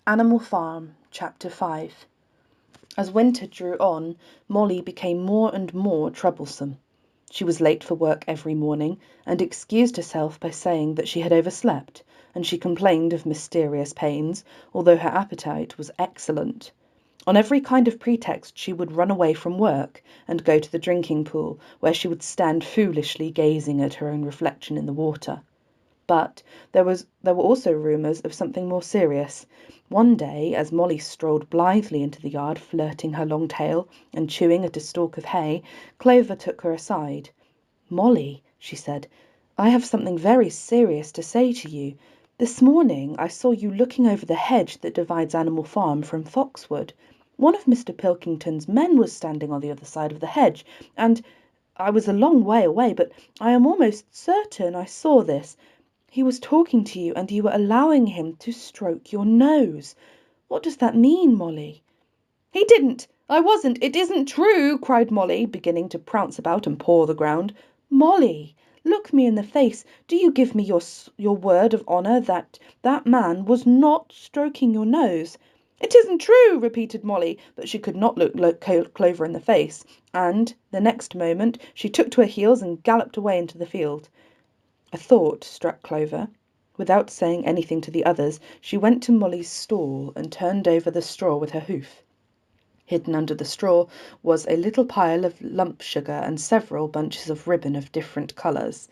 Animal Farm, Chapter 5. As winter drew on, Mollie became more and more troublesome. She was late for work every morning, and excused herself by saying that she had overslept, and she complained of mysterious pains, although her appetite was excellent. On every kind of pretext she would run away from work, and go to the drinking pool, where she would stand foolishly gazing at her own reflection in the water. But there were also rumours of something more serious. One day, as Mollie strolled blithely into the yard, flirting her long tail and chewing at a stalk of hay, Clover took her aside. "Mollie," she said, "I have something very serious to say to you. This morning I saw you looking over the hedge that divides Animal Farm from Foxwood. One of Mr. Pilkington's men was standing on the other side of the hedge, and I was a long way away, but I am almost certain I saw this. He was talking to you, and you were allowing him to stroke your nose. What does that mean, Mollie?" "He didn't! I wasn't! It isn't true!" cried Mollie, beginning to prounce about and paw the ground. "Mollie, look me in the face. Do you give me your word of honour that that man was not stroking your nose?" "It isn't true!" repeated Mollie, but she could not look Clover in the face, and the next moment she took to her heels and galloped away into the field. A thought struck Clover. Without saying anything to the others, she went to Mollie's stall and turned over the straw with her hoof. Hidden under the straw was a little pile of lump sugar and several bunches of ribbon of different colours.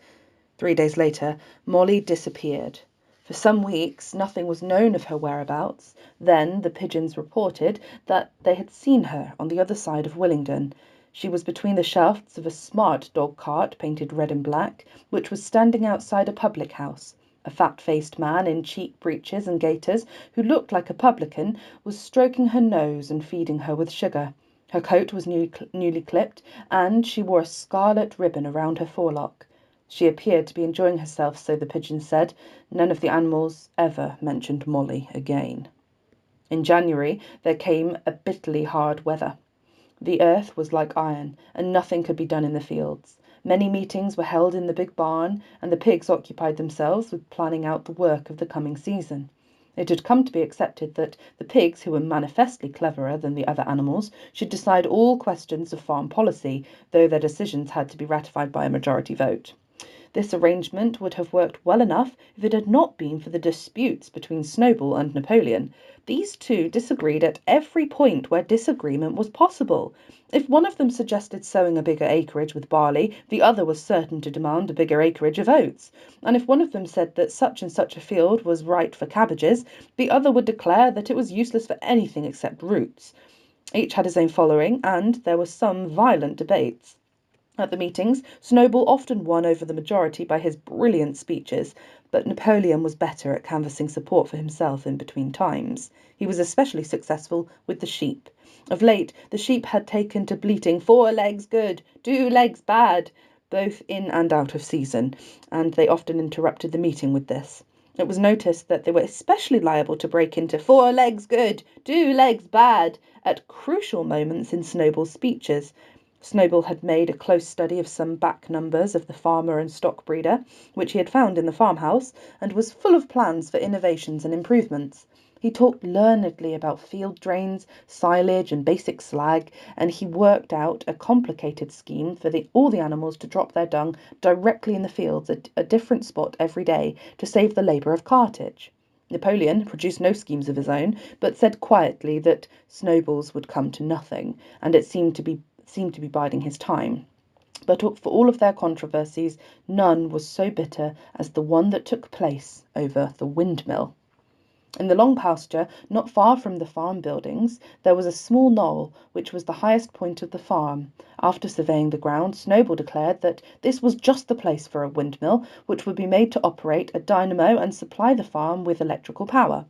3 days later, Mollie disappeared. For some weeks nothing was known of her whereabouts. Then the pigeons reported that they had seen her on the other side of Willingdon. She was between the shafts of a smart dog-cart painted red and black, which was standing outside a public-house. A fat-faced man in cheap breeches and gaiters, who looked like a publican, was stroking her nose and feeding her with sugar. Her coat was newly clipped, and she wore a scarlet ribbon around her forelock. She appeared to be enjoying herself, so the pigeons said. None of the animals ever mentioned Mollie again. In January there came a bitterly hard weather. The earth was like iron, and nothing could be done in the fields. Many meetings were held in the big barn, and the pigs occupied themselves with planning out the work of the coming season. It had come to be accepted that the pigs, who were manifestly cleverer than the other animals, should decide all questions of farm policy, though their decisions had to be ratified by a majority vote. This arrangement would have worked well enough if it had not been for the disputes between Snowball and Napoleon. These two disagreed at every point where disagreement was possible. If one of them suggested sowing a bigger acreage with barley, the other was certain to demand a bigger acreage of oats. And if one of them said that such and such a field was right for cabbages, the other would declare that it was useless for anything except roots. Each had his own following, and there were some violent debates. At the meetings, Snowball often won over the majority by his brilliant speeches, but Napoleon was better at canvassing support for himself in between times. He was especially successful with the sheep. Of late, the sheep had taken to bleating 4 legs good, 2 legs bad, both in and out of season, and they often interrupted the meeting with this. It was noticed that they were especially liable to break into 4 legs good, 2 legs bad at crucial moments in Snowball's speeches. Snowball had made a close study of some back numbers of the Farmer and Stock Breeder, which he had found in the farmhouse, and was full of plans for innovations and improvements. He talked learnedly about field drains, silage, and basic slag, and he worked out a complicated scheme for all the animals to drop their dung directly in the fields at a different spot every day to save the labour of cartage. Napoleon produced no schemes of his own, but said quietly that Snowball's would come to nothing, and it seemed to be biding his time. But for all of their controversies, none was so bitter as the one that took place over the windmill. In the long pasture, not far from the farm buildings, there was a small knoll, which was the highest point of the farm. After surveying the ground, Snowball declared that this was just the place for a windmill, which would be made to operate a dynamo and supply the farm with electrical power.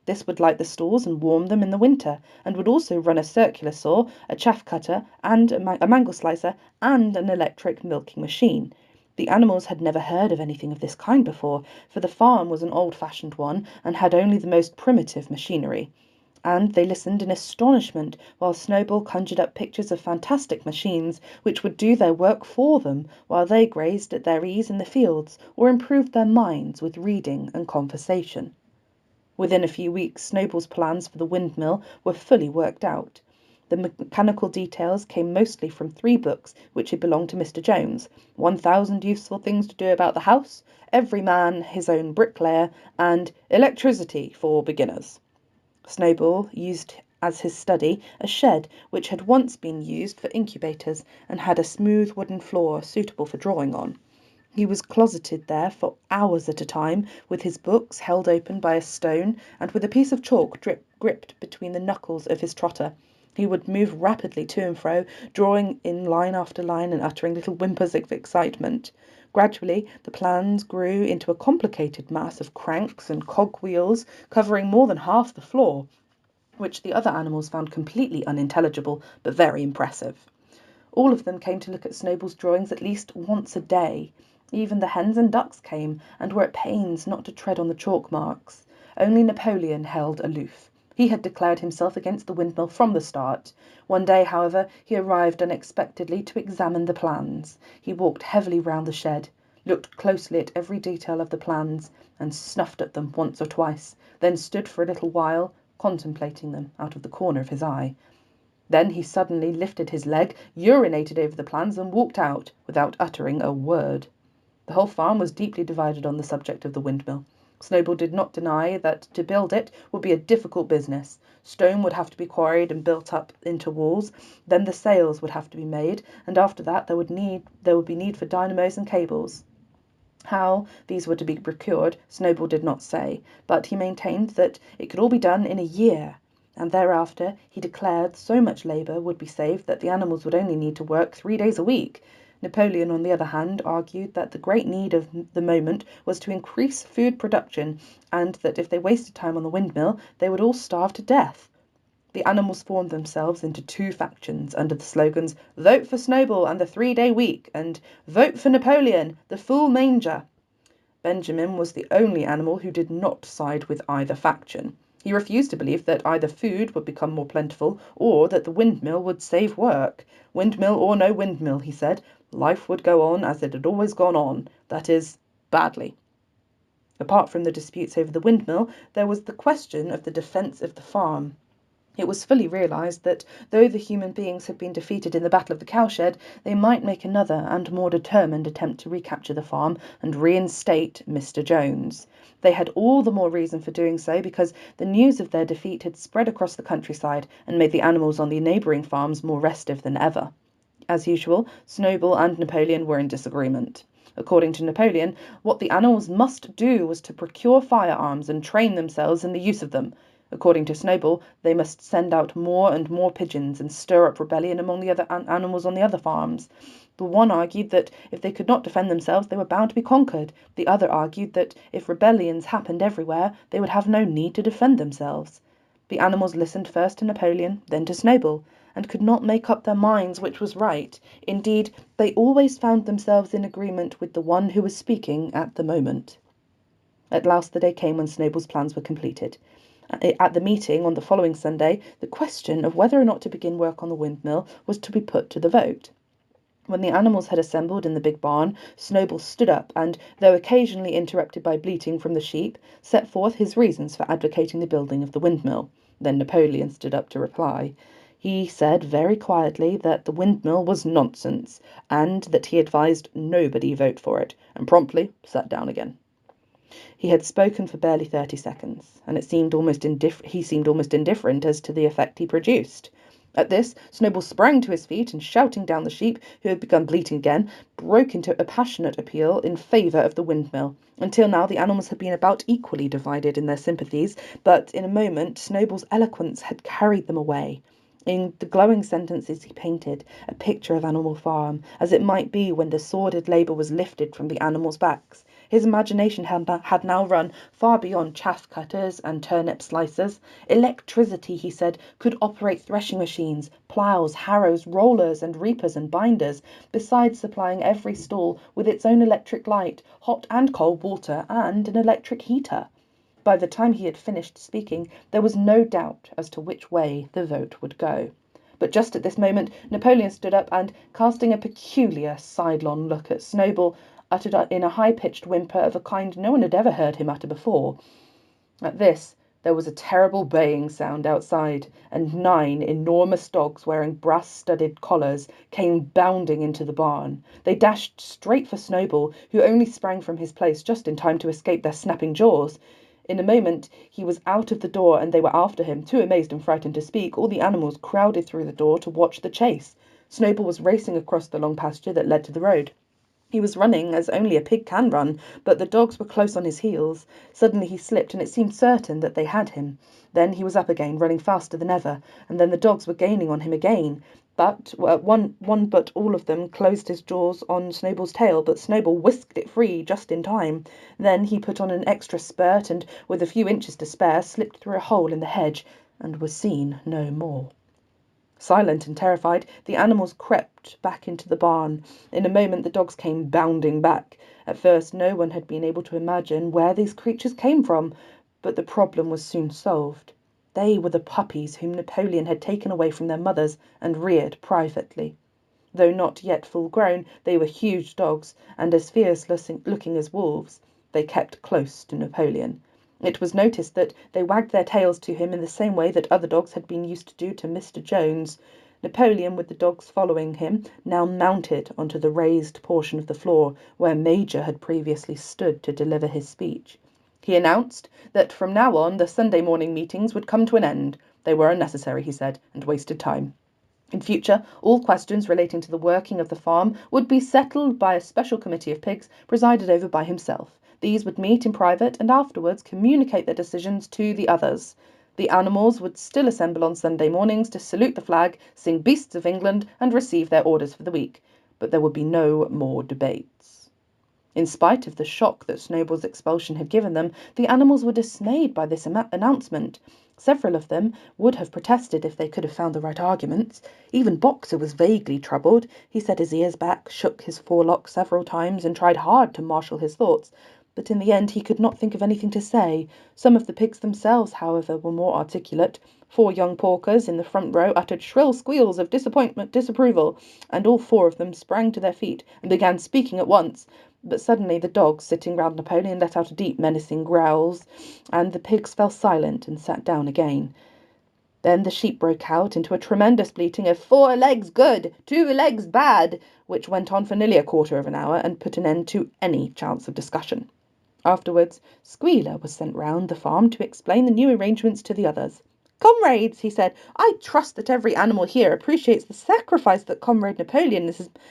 This would light the stalls and warm them in the winter, and would also run a circular saw, a chaff cutter, and a mangle slicer, and an electric milking machine. The animals had never heard of anything of this kind before, for the farm was an old-fashioned one and had only the most primitive machinery. And they listened in astonishment while Snowball conjured up pictures of fantastic machines which would do their work for them while they grazed at their ease in the fields or improved their minds with reading and conversation. Within a few weeks, Snowball's plans for the windmill were fully worked out. The mechanical details came mostly from 3 books which had belonged to Mr. Jones: 1000 Useful Things to Do About the House, Every Man His Own Bricklayer, and Electricity for Beginners. Snowball used as his study a shed which had once been used for incubators and had a smooth wooden floor suitable for drawing on. He was closeted there for hours at a time, with his books held open by a stone, and with a piece of chalk gripped between the knuckles of his trotter. He would move rapidly to and fro, drawing in line after line and uttering little whimpers of excitement. Gradually the plans grew into a complicated mass of cranks and cog-wheels covering more than half the floor, which the other animals found completely unintelligible but very impressive. All of them came to look at Snowball's drawings at least once a day. Even the hens and ducks came, and were at pains not to tread on the chalk marks. Only Napoleon held aloof. He had declared himself against the windmill from the start. One day, however, he arrived unexpectedly to examine the plans. He walked heavily round the shed, looked closely at every detail of the plans, and snuffed at them once or twice, then stood for a little while, contemplating them out of the corner of his eye. Then he suddenly lifted his leg, urinated over the plans, and walked out, without uttering a word. The whole farm was deeply divided on the subject of the windmill. Snowball did not deny that to build it would be a difficult business. Stone would have to be quarried and built up into walls, then the sails would have to be made, and after that there would be need for dynamos and cables. How these were to be procured, Snowball did not say, but he maintained that it could all be done in a year, and thereafter he declared so much labour would be saved that the animals would only need to work 3 days a week. Napoleon, on the other hand, argued that the great need of the moment was to increase food production, and that if they wasted time on the windmill they would all starve to death. The animals formed themselves into 2 factions under the slogans "Vote for Snowball and the 3-day week" and "Vote for Napoleon, the full manger." Benjamin was the only animal who did not side with either faction. He refused to believe that either food would become more plentiful or that the windmill would save work. Windmill or no windmill, he said, life would go on as it had always gone on, that is, badly. Apart from the disputes over the windmill, there was the question of the defence of the farm. It was fully realised that, though the human beings had been defeated in the Battle of the Cowshed, they might make another and more determined attempt to recapture the farm and reinstate Mr. Jones. They had all the more reason for doing so because the news of their defeat had spread across the countryside and made the animals on the neighbouring farms more restive than ever. As usual, Snowball and Napoleon were in disagreement. According to Napoleon, what the animals must do was to procure firearms and train themselves in the use of them. According to Snowball, they must send out more and more pigeons and stir up rebellion among the other animals on the other farms. The one argued that if they could not defend themselves, they were bound to be conquered. The other argued that if rebellions happened everywhere, they would have no need to defend themselves. The animals listened first to Napoleon, then to Snowball, and could not make up their minds which was right. Indeed, they always found themselves in agreement with the one who was speaking at the moment. At last the day came when Snowball's plans were completed. At the meeting on the following Sunday, the question of whether or not to begin work on the windmill was to be put to the vote. When the animals had assembled in the big barn, Snowball stood up and, though occasionally interrupted by bleating from the sheep, set forth his reasons for advocating the building of the windmill. Then Napoleon stood up to reply. He said very quietly that the windmill was nonsense, and that he advised nobody vote for it, and promptly sat down again. He had spoken for barely 30 seconds, and he seemed almost indifferent as to the effect he produced. At this, Snowball sprang to his feet and, shouting down the sheep, who had begun bleating again, broke into a passionate appeal in favour of the windmill. Until now the animals had been about equally divided in their sympathies, but in a moment Snowball's eloquence had carried them away. In the glowing sentences he painted a picture of Animal Farm, as it might be when the sordid labour was lifted from the animals' backs. His imagination had now run far beyond chaff cutters and turnip slicers. Electricity, he said, could operate threshing machines, ploughs, harrows, rollers and reapers and binders, besides supplying every stall with its own electric light, hot and cold water, and an electric heater. By the time he had finished speaking, there was no doubt as to which way the vote would go. But just at this moment Napoleon stood up and, casting a peculiar sidelong look at Snowball, uttered in a high-pitched whimper of a kind no one had ever heard him utter before. At this, There was a terrible baying sound outside, and 9 enormous dogs wearing brass-studded collars came bounding into the barn. They dashed straight for Snowball, who only sprang from his place just in time to escape their snapping jaws. In a moment he was out of the door and they were after him. Too amazed and frightened to speak, all the animals crowded through the door to watch the chase. Snowball was racing across the long pasture that led to the road. He was running as only a pig can run, but the dogs were close on his heels. Suddenly he slipped, and it seemed certain that they had him. Then he was up again, running faster than ever, and then the dogs were gaining on him again. But but all of them closed his jaws on Snowball's tail, but Snowball whisked it free just in time. Then he put on an extra spurt, and with a few inches to spare, slipped through a hole in the hedge, and was seen no more. Silent and terrified, the animals crept back into the barn. In a moment the dogs came bounding back. At first no one had been able to imagine where these creatures came from, but the problem was soon solved. They were the puppies whom Napoleon had taken away from their mothers and reared privately. Though not yet full grown, they were huge dogs, and as fierce looking as wolves. They kept close to Napoleon. It was noticed that they wagged their tails to him in the same way that other dogs had been used to do to Mr. Jones. Napoleon, with the dogs following him, now mounted onto the raised portion of the floor where Major had previously stood to deliver his speech. He announced that from now on the Sunday morning meetings would come to an end. They were unnecessary, he said, and wasted time. In future, all questions relating to the working of the farm would be settled by a special committee of pigs presided over by himself. These would meet in private and afterwards communicate their decisions to the others. The animals would still assemble on Sunday mornings to salute the flag, sing Beasts of England, and receive their orders for the week. But there would be no more debates. In spite of the shock that Snowball's expulsion had given them, the animals were dismayed by this announcement. Several of them would have protested if they could have found the right arguments. Even Boxer was vaguely troubled. He set his ears back, shook his forelock several times, and tried hard to marshal his thoughts. But in the end he could not think of anything to say. Some of the pigs themselves, however, were more articulate. 4 young porkers in the front row uttered shrill squeals of disapproval, and all 4 of them sprang to their feet and began speaking at once. But suddenly the dogs sitting round Napoleon let out deep menacing growls, and the pigs fell silent and sat down again. Then the sheep broke out into a tremendous bleating of 4 legs good, 2 legs bad, which went on for nearly a quarter of an hour and put an end to any chance of discussion. Afterwards, Squealer was sent round the farm to explain the new arrangements to the others. "Comrades," he said, "I trust that every animal here appreciates the sacrifice that Comrade Napoleon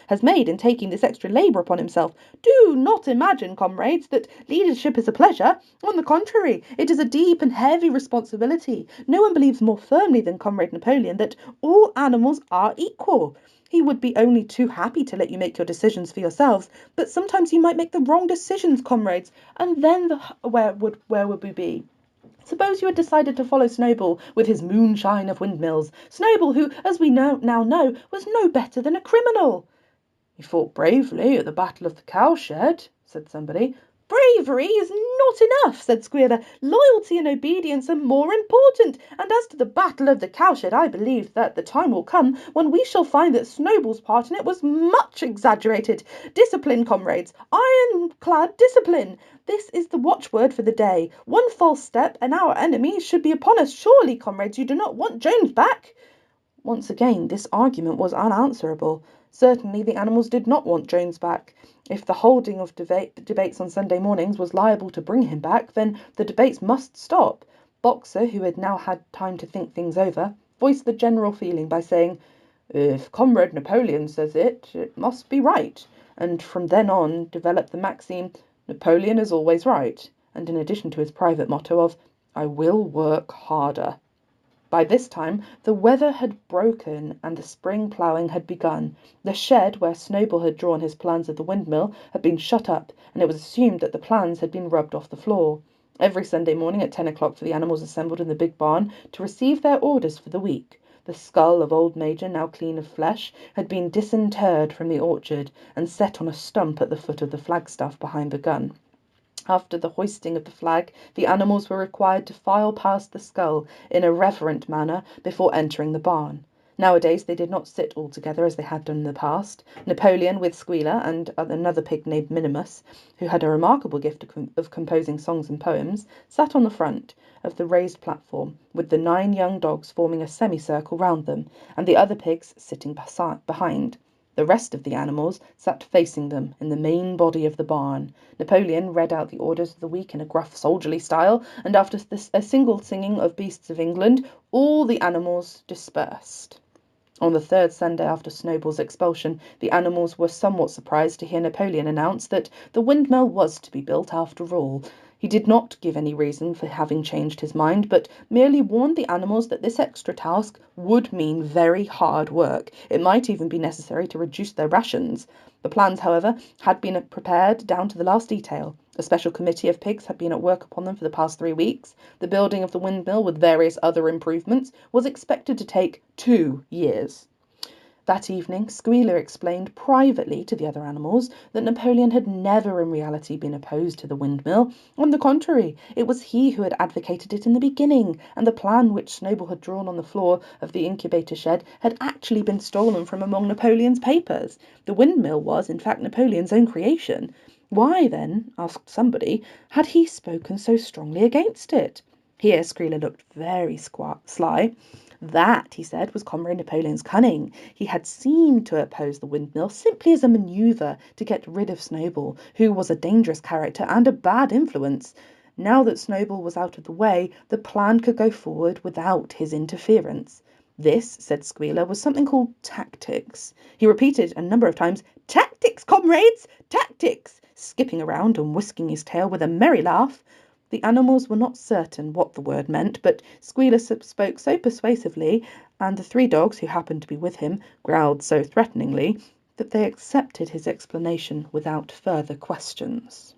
has made in taking this extra labour upon himself. Do not imagine, comrades, that leadership is a pleasure. On the contrary, it is a deep and heavy responsibility. No one believes more firmly than Comrade Napoleon that all animals are equal. He would be only too happy to let you make your decisions for yourselves, but sometimes you might make the wrong decisions, comrades, and then where would we be? Suppose you had decided to follow Snowball with his moonshine of windmills. Snowball, who, as we now know, was no better than a criminal." "He fought bravely at the Battle of the Cowshed," said somebody. "Bravery is not enough," said Squealer. "Loyalty and obedience are more important. And as to the Battle of the Cowshed, I believe that the time will come when we shall find that Snowball's part in it was much exaggerated. Discipline, comrades, ironclad discipline. This is the watchword for the day. One false step and our enemies should be upon us. Surely, comrades, you do not want Jones back?" Once again this argument was unanswerable. Certainly the animals did not want Jones back. If the holding of debates on Sunday mornings was liable to bring him back, then the debates must stop. Boxer, who had now had time to think things over, voiced the general feeling by saying, "If Comrade Napoleon says it, it must be right," and from then on developed the maxim, "Napoleon is always right," and in addition to his private motto of, "I will work harder." By this time the weather had broken and the spring ploughing had begun. The shed where Snowball had drawn his plans of the windmill had been shut up, and it was assumed that the plans had been rubbed off the floor. Every Sunday morning at 10 o'clock the animals assembled in the big barn to receive their orders for the week. The skull of old Major, now clean of flesh, had been disinterred from the orchard and set on a stump at the foot of the flagstaff behind the gun. After the hoisting of the flag, the animals were required to file past the skull in a reverent manner before entering the barn. Nowadays they did not sit all together as they had done in the past. Napoleon, with Squealer and another pig named Minimus, who had a remarkable gift of composing songs and poems, sat on the front of the raised platform, with the 9 young dogs forming a semicircle round them, and the other pigs sitting behind. The rest of the animals sat facing them in the main body of the barn. Napoleon read out the orders of the week in a gruff, soldierly style, and after a single singing of Beasts of England, all the animals dispersed. On the 3rd Sunday after Snowball's expulsion, the animals were somewhat surprised to hear Napoleon announce that the windmill was to be built after all. He did not give any reason for having changed his mind, but merely warned the animals that this extra task would mean very hard work. It might even be necessary to reduce their rations. The plans, however, had been prepared down to the last detail. A special committee of pigs had been at work upon them for the past 3 weeks. The building of the windmill, with various other improvements, was expected to take 2 years. That evening, Squealer explained privately to the other animals that Napoleon had never in reality been opposed to the windmill. On the contrary, it was he who had advocated it in the beginning, and the plan which Snowball had drawn on the floor of the incubator shed had actually been stolen from among Napoleon's papers. The windmill was, in fact, Napoleon's own creation. Why, then, asked somebody, had he spoken so strongly against it? Here Squealer looked very sly. That, he said, was Comrade Napoleon's cunning. He had seemed to oppose the windmill simply as a manoeuvre to get rid of Snowball, who was a dangerous character and a bad influence. Now that Snowball was out of the way, the plan could go forward without his interference. This, said Squealer, was something called tactics. He repeated a number of times, "Tactics, comrades, tactics!" skipping around and whisking his tail with a merry laugh. The animals were not certain what the word meant, but Squealer spoke so persuasively, and the 3 dogs who happened to be with him growled so threateningly, that they accepted his explanation without further questions.